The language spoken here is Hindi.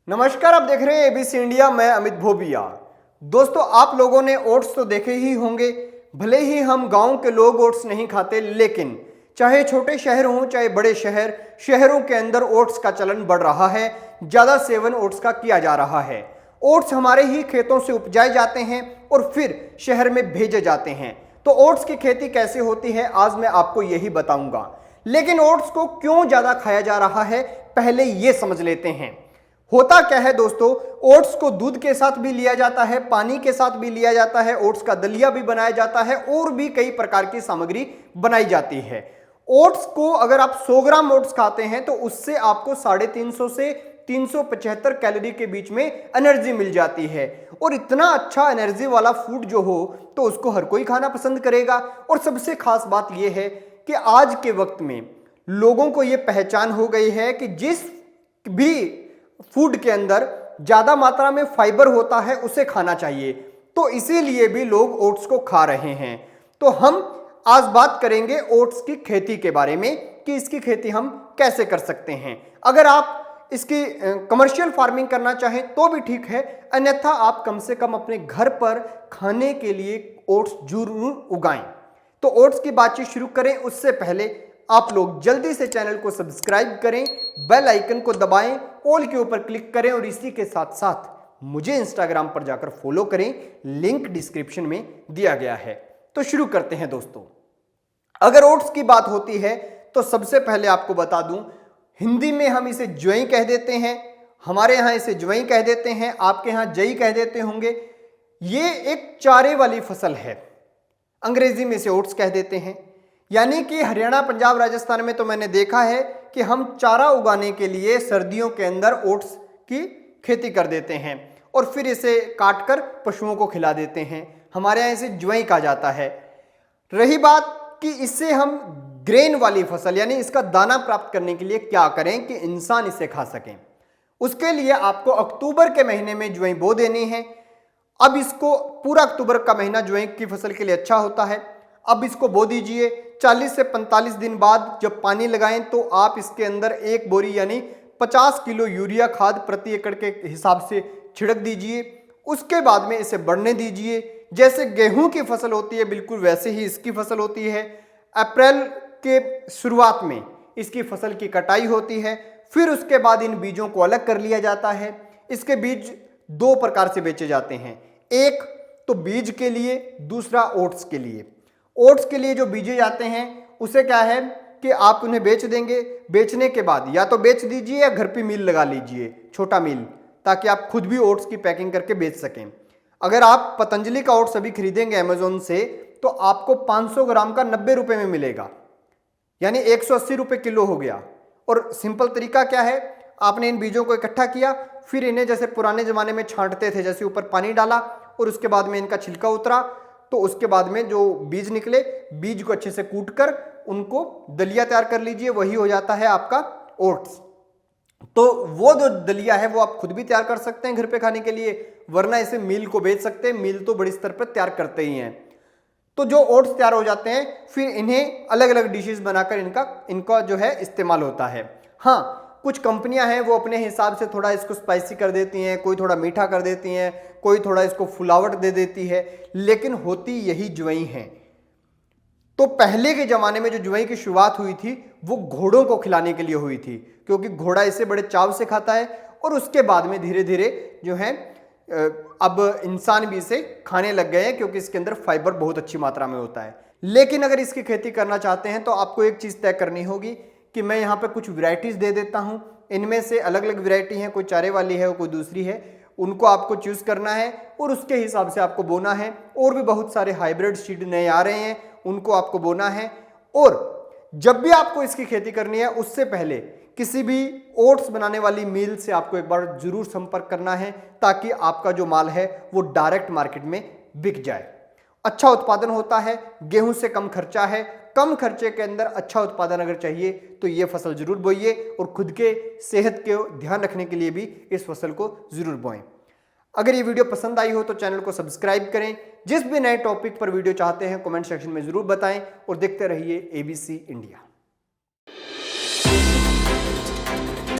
नमस्कार, आप देख रहे हैं एबीसी इंडिया। मैं अमित भोबिया। दोस्तों, आप लोगों ने ओट्स तो देखे ही होंगे। भले ही हम गांव के लोग ओट्स नहीं खाते, लेकिन चाहे छोटे शहर हों चाहे बड़े शहर, शहरों के अंदर ओट्स का चलन बढ़ रहा है। ज्यादा सेवन ओट्स का किया जा रहा है। ओट्स हमारे ही खेतों से उपजाए जाते हैं और फिर शहर में भेजे जाते हैं। तो ओट्स की खेती कैसे होती है, आज मैं आपको यही बताऊंगा। लेकिन ओट्स को क्यों ज्यादा खाया जा रहा है, पहले यह समझ लेते हैं। होता क्या है दोस्तों, ओट्स को दूध के साथ भी लिया जाता है, पानी के साथ भी लिया जाता है, ओट्स का दलिया भी बनाया जाता है और भी कई प्रकार की सामग्री बनाई जाती है। ओट्स को अगर आप 100 ग्राम ओट्स खाते हैं तो उससे आपको 350 से 375 कैलोरी के बीच में एनर्जी मिल जाती है। और इतना अच्छा एनर्जी वाला फूड जो हो तो उसको हर कोई खाना पसंद करेगा। और सबसे खास बात यह है कि आज के वक्त में लोगों को यह पहचान हो गई है कि जिस भी फूड के अंदर ज्यादा मात्रा में फाइबर होता है उसे खाना चाहिए। तो इसीलिए भी लोग ओट्स को खा रहे हैं। तो हम आज बात करेंगे ओट्स की खेती के बारे में कि इसकी खेती हम कैसे कर सकते हैं। अगर आप इसकी कमर्शियल फार्मिंग करना चाहें तो भी ठीक है, अन्यथा आप कम से कम अपने घर पर खाने के लिए ओट्स जरूर उगाएं। तो ओट्स की बातचीत शुरू करें उससे पहले आप लोग जल्दी से चैनल को सब्सक्राइब करें, बेल आइकन को दबाएं, ऑल के ऊपर क्लिक करें और इसी के साथ साथ मुझे इंस्टाग्राम पर जाकर फॉलो करें। लिंक डिस्क्रिप्शन में दिया गया है। तो शुरू करते हैं दोस्तों। अगर ओट्स की बात होती है तो सबसे पहले आपको बता दूं, हिंदी में हम इसे ज्वाई कह देते हैं। हमारे यहां इसे ज्वाई कह देते हैं, आपके यहां जई कह देते होंगे। ये एक चारे वाली फसल है। अंग्रेजी में इसे ओट्स कह देते हैं। यानी कि हरियाणा, पंजाब, राजस्थान में तो मैंने देखा है कि हम चारा उगाने के लिए सर्दियों के अंदर ओट्स की खेती कर देते हैं और फिर इसे काटकर पशुओं को खिला देते हैं। हमारे यहाँ इसे ज्वाई कहा जाता है। रही बात कि इससे हम ग्रेन वाली फसल यानी इसका दाना प्राप्त करने के लिए क्या करें कि इंसान इसे खा सकें, उसके लिए आपको अक्टूबर के महीने में ज्वाई बो देनी है। अब इसको पूरा अक्टूबर का महीना ज्वाई की फसल के लिए अच्छा होता है। अब इसको बो दीजिए। 40 से 45 दिन बाद जब पानी लगाएं तो आप इसके अंदर एक बोरी यानी 50 किलो यूरिया खाद प्रति एकड़ के हिसाब से छिड़क दीजिए। उसके बाद में इसे बढ़ने दीजिए। जैसे गेहूं की फसल होती है बिल्कुल वैसे ही इसकी फसल होती है। अप्रैल के शुरुआत में इसकी फसल की कटाई होती है। फिर उसके बाद इन बीजों को अलग कर लिया जाता है। इसके बीज दो प्रकार से बेचे जाते हैं, एक तो बीज के लिए, दूसरा ओट्स के लिए। ओट्स के लिए जो बीजे जाते हैं उसे क्या है कि आप उन्हें बेच देंगे। बेचने के बाद या तो बेच दीजिए या घर पे मिल लगा लीजिए, छोटा मिल, ताकि आप खुद भी ओट्स की पैकिंग करके बेच सकें। अगर आप पतंजलि का ओट्स अभी खरीदेंगे अमेजोन से तो आपको 500 ग्राम का 90 रुपए में मिलेगा, यानी 180 रुपए किलो हो गया। और सिंपल तरीका क्या है, आपने इन बीजों को इकट्ठा किया, फिर इन्हें जैसे पुराने जमाने में छांटते थे, जैसे ऊपर पानी डाला और उसके बाद में इनका छिलका उतरा, तो उसके बाद में जो बीज निकले, बीज को अच्छे से कूट कर उनको दलिया तैयार कर लीजिए। वही हो जाता है आपका ओट्स। तो वो जो दलिया है वो आप खुद भी तैयार कर सकते हैं घर पे खाने के लिए, वरना इसे मील को बेच सकते हैं। मील तो बड़ी स्तर पर तैयार करते ही हैं। तो जो ओट्स तैयार हो जाते हैं फिर इन्हें अलग अलग डिशेस बनाकर इनका जो है इस्तेमाल होता है। हाँ, कुछ कंपनियां हैं वो अपने हिसाब से थोड़ा इसको स्पाइसी कर देती हैं, कोई थोड़ा मीठा कर देती हैं, कोई थोड़ा इसको फुलावट दे देती है, लेकिन होती यही ज्वाई है। तो पहले के जमाने में जो ज्वाई की शुरुआत हुई थी वो घोड़ों को खिलाने के लिए हुई थी, क्योंकि घोड़ा इसे बड़े चाव से खाता है। और उसके बाद में धीरे धीरे जो है अब इंसान भी इसे खाने लग गए हैं, क्योंकि इसके अंदर फाइबर बहुत अच्छी मात्रा में होता है। लेकिन अगर इसकी खेती करना चाहते हैं तो आपको एक चीज तय करनी होगी कि मैं यहाँ पे कुछ वैरायटीज दे देता हूँ। इनमें से अलग अलग वैरायटी है, कोई चारे वाली है, कोई दूसरी है। उनको आपको चूज करना है और उसके हिसाब से आपको बोना है। और भी बहुत सारे हाइब्रिड सीड नए आ रहे हैं, उनको आपको बोना है। और जब भी आपको इसकी खेती करनी है उससे पहले किसी भी ओट्स बनाने वाली मिल से आपको एक बार जरूर संपर्क करना है, ताकि आपका जो माल है वो डायरेक्ट मार्केट में बिक जाए। अच्छा उत्पादन होता है, गेहूं से कम खर्चा है। कम खर्चे के अंदर अच्छा उत्पादन अगर चाहिए तो ये फसल जरूर बोइए और खुद के सेहत के ध्यान रखने के लिए भी इस फसल को जरूर बोएं। अगर ये वीडियो पसंद आई हो तो चैनल को सब्सक्राइब करें। जिस भी नए टॉपिक पर वीडियो चाहते हैं कमेंट सेक्शन में जरूर बताएं और देखते रहिए एबीसी इंडिया।